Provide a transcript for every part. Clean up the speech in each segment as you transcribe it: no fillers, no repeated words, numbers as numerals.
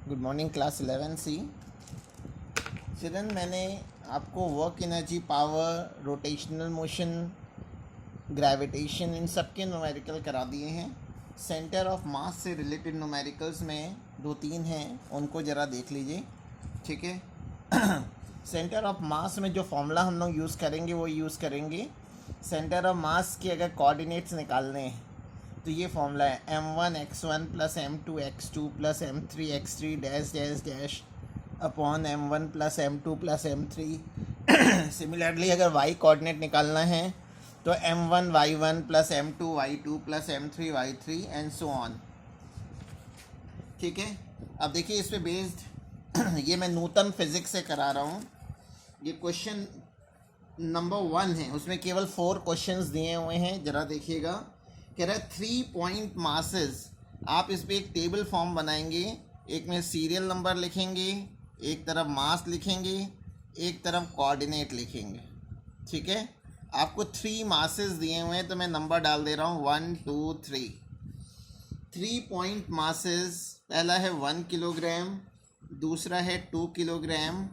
Good morning class 11C। Children, मैंने आपको work energy, power, rotational motion, gravitation, इन सब के न्यूमेरिकल करा दिए हैं। सेंटर ऑफ मास से रिलेटेड न्यूमेरिकल्स में 2-3 हैं, उनको ज़रा देख लीजिए। ठीक है। सेंटर ऑफ मास में जो फॉर्मूला हम लोग यूज़ करेंगे वो यूज़ करेंगे। सेंटर ऑफ मास के अगर कोऑर्डिनेट्स निकालने हैं तो ये फॉर्मूला है m1x1 plus m2x2 plus m3x3 dash dash dash upon m1 plus m2 plus m3। Similarly अगर y कोऑर्डिनेट निकालना है तो m1 y1 plus m2 y2 plus m3 y3 and so on. ठीक है। अब देखिए इस पे बेस्ड ये मैं न्यूटन फिजिक्स से करा रहा हूँ। ये क्वेश्चन नंबर 1 है, उसमें केवल 4 क्वेश्चंस दिए हुए हैं। ज़रा देखिएगा, कह रहा है 3 पॉइंट मासेस। आप इस पर एक टेबल फॉर्म बनाएंगे, एक में सीरियल नंबर लिखेंगे, एक तरफ मास लिखेंगे, एक तरफ कोऑर्डिनेट लिखेंगे। ठीक है। आपको 3 मासेस दिए हुए हैं तो मैं नंबर डाल दे रहा हूँ 1 2 3। 3 पॉइंट मासेस, पहला है 1 किलोग्राम, दूसरा है 2 किलोग्राम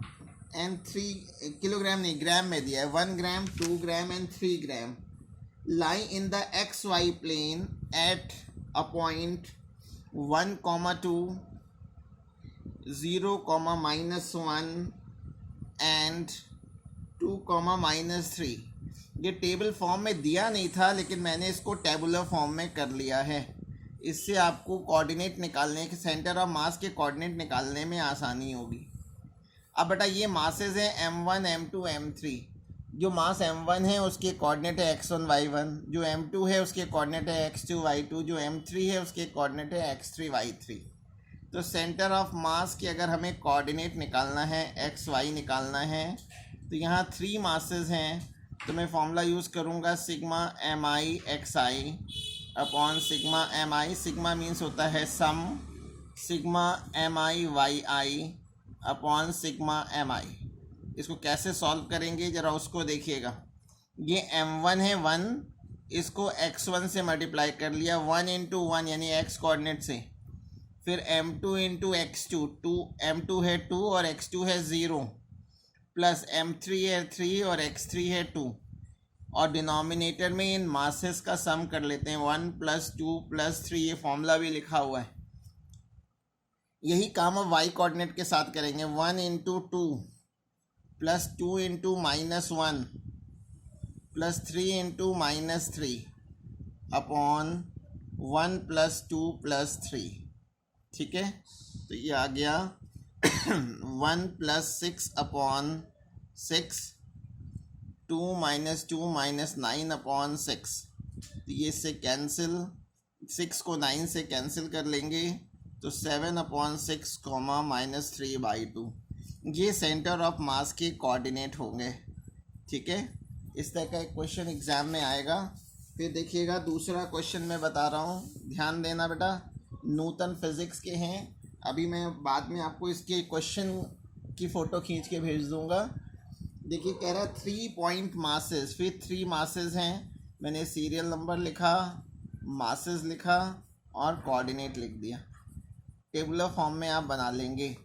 एंड 3 किलोग्राम नहीं, ग्राम में दिया है, 1 ग्राम, 2 gram and 3 gram. lie in the xy plane at a point 1, 2, 0, -1 and 2, -3। ये टेबल फॉर्म में दिया नहीं था, लेकिन मैंने इसको टेबुलर फॉर्म में कर लिया है। इससे आपको कोऑर्डिनेट निकालने के, सेंटर ऑफ मास के कोऑर्डिनेट निकालने में आसानी होगी। अब बेटा ये मासेस हैं m1 m2 m3। जो मास m1 है उसके कोऑर्डिनेट है x1 y1, जो m2 है उसके कोऑर्डिनेट है x2 y2, जो m3 है उसके कोऑर्डिनेट है x3 y3। तो सेंटर ऑफ मास के अगर हमें कोऑर्डिनेट निकालना है, x y निकालना है, तो यहाँ 3 मासेस हैं, तो मैं फॉर्मूला यूज़ करूँगा sigma mi xi upon sigma mi। Sigma means होता है sum, sigma mi yi upon sigma mi। इसको कैसे सॉल्व करेंगे ज़रा उसको देखिएगा। ये m1 है 1, इसको x1 से मल्टीप्लाई कर लिया, 1 इंटू 1 यानी x कोऑर्डिनेट से। फिर m2 इंटू x2, 2 m2 है 2 और x2 है 0, प्लस m3 है 3 और x3 है 2। और डिनोमिनेटर में इन मासेस का सम कर लेते हैं, 1 + 2 + 3। ये फॉर्मूला भी लिखा हुआ है। यही काम अब y कोऑर्डिनेट के साथ करेंगे, 1 into 2 plus 2 into -1 plus 3 into -3 upon 1 + 2 + 3। ठीक है। तो ये आ गया 1 + 6 अपॉन 6, 2 - 2 - 9 अपॉन 6। तो ये से कैंसिल, 6 को 9 से कैंसिल कर लेंगे तो 7 अपॉन 6, -3/2। ये सेंटर ऑफ मास के कोऑर्डिनेट होंगे। ठीक है। इस तरह का एक क्वेश्चन एग्ज़ाम में आएगा। फिर देखिएगा दूसरा क्वेश्चन मैं बता रहा हूँ, ध्यान देना बेटा, न्यूटन फिज़िक्स के हैं। अभी मैं बाद में आपको इसके क्वेश्चन की फ़ोटो खींच के भेज दूँगा। देखिए कह रहा है 3 पॉइंट मासेस, फिर 3 मासेस हैं। मैंने सीरियल नंबर लिखा, मासेस लिखा और कोऑर्डिनेट लिख दिया। टेबुलर फॉर्म में आप बना लेंगे।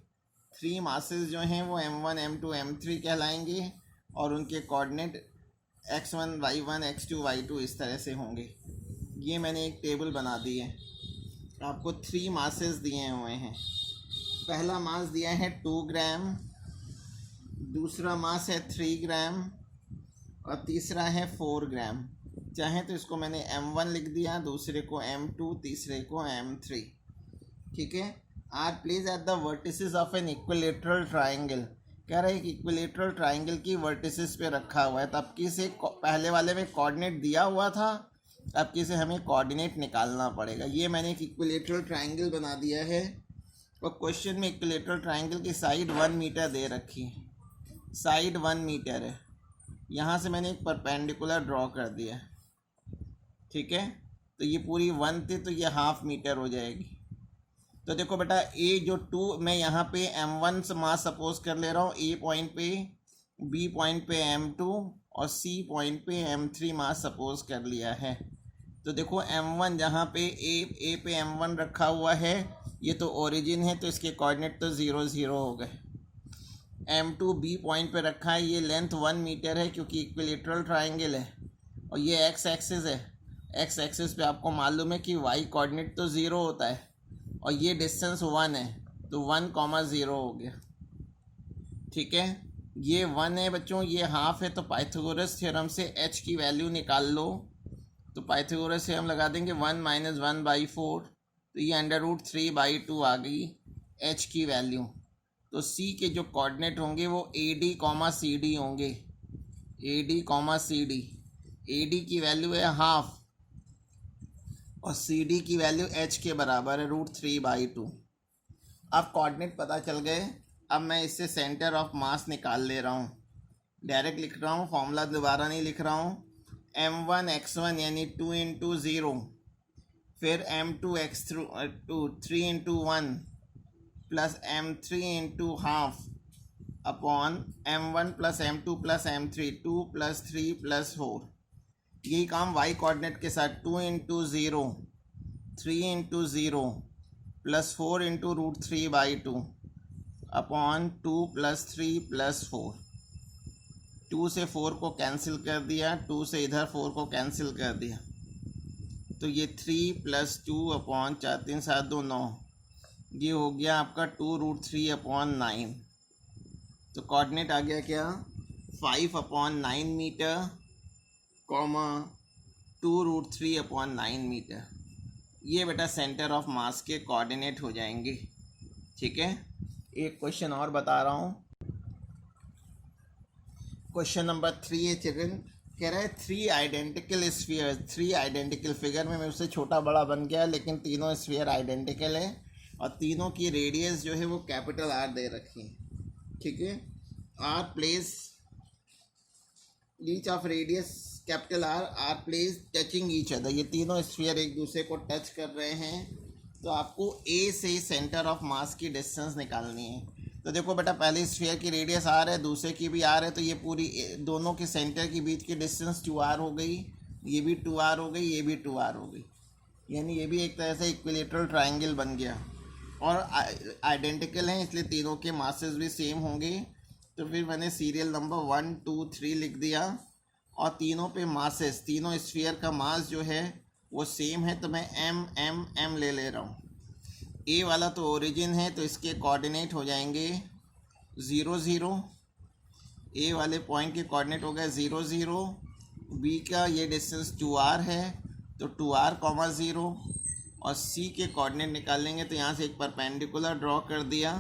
3 मासेस जो हैं वो m1 m2 m3 कहलाएंगे और उनके coordinate x1 y1 x2 y2 इस तरह से होंगे। ये मैंने एक टेबल बना दी है। आपको 3 मासेस दिए हुए हैं। पहला मास दिया है 2 ग्राम, दूसरा मास है 3 ग्राम और तीसरा है 4 ग्राम। चाहे तो इसको मैंने m1 लिख दिया, दूसरे को m2, तीसरे को m3। ठीक है। Are place at the vertices of an equilateral triangle. कह रहा है कि इक्विलेटरल ट्राइंगल की वर्टिसेस पे रखा हुआ है। तब की से पहले वाले में कोऑर्डिनेट दिया हुआ था, अब की से हमें कोऑर्डिनेट निकालना पड़ेगा। ये मैंने एक इक्विलेटरल ट्राइंगल बना दिया है और क्वेश्चन में इक्विलेटरल ट्राइंगल की साइड 1 मीटर दे रखी है। साइड 1 मीटर है। यहाँ से मैंने एक परपेंडिकुलर ड्रॉ कर दिया। ठीक है। तो ये पूरी 1 थी तो ये ½ मीटर हो जाएगी। तो देखो बेटा, ए जो 2 मैं यहाँ पे m1 से मास सपोज कर ले रहा हूँ, ए पॉइंट पे, बी पॉइंट पे m2 और सी पॉइंट पे m3 मास सपोज कर लिया है। तो देखो m1 जहाँ पे ए पे m1 रखा हुआ है, ये तो ओरिजिन है तो इसके कोऑर्डिनेट तो 0 0 हो गए। M2 B पॉइंट पे रखा है, ये लेंथ 1 मीटर है क्योंकि इक्विलेटरल ट्राइंगल है, और ये एक्स एक्सिस है। एक्स एक्सिस पे आपको मालूम है कि वाई कोऑर्डिनेट तो 0 होता है, और ये डिस्टेंस 1 है तो 1,0 हो गया। ठीक है, ये 1 है बच्चों, ये हाफ है, तो पाइथागोरस थ्योरम से h की वैल्यू निकाल लो। तो पाइथागोरस से हम लगा देंगे 1 - 1/4, तो ये √3/2 आ गई h की वैल्यू। तो c के जो कोऑर्डिनेट होंगे वो AD, CD होंगे। AD, CD, AD की वैल्यू है हाफ और CD की वैल्यू h के बराबर है √3/2। अब कोऑर्डिनेट पता चल गए। अब मैं इससे सेंटर ऑफ मास निकाल ले रहा हूँ, डायरेक्ट लिख रहा हूँ, फॉर्मूला दोबारा नहीं लिख रहा हूँ। M1 x1 यानी 2 × 0, फिर M2 x2 3 × 1 plus M3 × half upon M1 + M2 + M3 2 + 3 + 4। यही काम y कोऑर्डिनेट के साथ 2 × 0 3 × 0 प्लस 4 × √3/2 अपॉन 2 + 3 + 4। 2 से 4 को कैंसिल कर दिया, 2 से इधर 4 को कैंसिल कर दिया, तो ये 3 + 2 अपॉन 4 3 7 2 9, ये हो गया आपका 2√3/9। तो कोऑर्डिनेट आ गया क्या, 5/9 मीटर, 2√3/9 मीटर। ये बेटा सेंटर ऑफ मास के कोऑर्डिनेट हो जाएंगे। ठीक है, एक क्वेश्चन और बता रहा हूँ। क्वेश्चन नंबर 3 है चिल्ड्रन, कह रहा है 3 आइडेंटिकल स्फीयर, 3 आइडेंटिकल, फिगर में उससे छोटा बड़ा बन गया लेकिन तीनों स्फीयर आइडेंटिकल है और तीनों की रेडियस जो है वो कैपिटल R दे रखी है। ठीक है, R place each of radius capital R place touching each other. ये तीनों स्फीयर एक दूसरे को टच कर रहे हैं, तो आपको A से सेंटर ऑफ मास की डिस्टेंस निकालनी है। तो देखो बेटा, पहले स्फीयर की रेडियस R है, दूसरे की भी R है, तो ये पूरी दोनों के सेंटर के बीच की डिस्टेंस 2R हो गई, ये भी 2R हो गई, ये भी 2R हो गई, यानी ये भी एक तरह से इक्विलेटरल ट्रायंगल बन गया और आइडेंटिकल हैं, इसलिए तीनों के मासेस भी सेम होंगे। तो फिर मैंने सीरियल नंबर 1 2 3 लिख दिया और तीनों पे मासेस, तीनों स्फीयर का मास जो है वो सेम है, तो मैं M ले रहा हूँ। ए वाला तो ओरिजिन है तो इसके कोऑर्डिनेट हो जाएंगे 0 0, ए वाले पॉइंट के कोऑर्डिनेट हो गए 0 0। बी का ये डिस्टेंस 2R है तो 2R, 0, और सी के कोऑर्डिनेट निकालेंगे तो यहाँ से एक परपेंडिकुलर ड्रॉ कर दिया,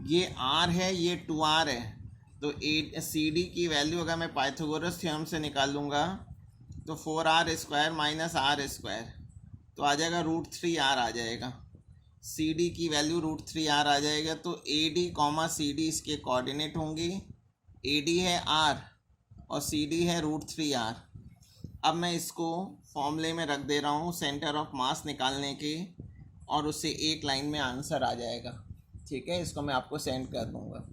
ये R है, ये 2R है, तो CD की वैल्यू अगर मैं पाइथागोरस थ्योरम से निकालूंगा तो 4R² - R², तो आ जाएगा √3R आ जाएगा। CD की वैल्यू √3R आ जाएगा, तो AD, CD इसके कोऑर्डिनेट होंगे। AD है R और CD है √3R। अब मैं इसको फॉर्मूले में रख दे रहा हूँ सेंटर ऑफ मास निकालने के, और उससे एक लाइन में आंसर आ जाएगा। ठीक है, इसको मैं आपको सेंड कर दूँगा।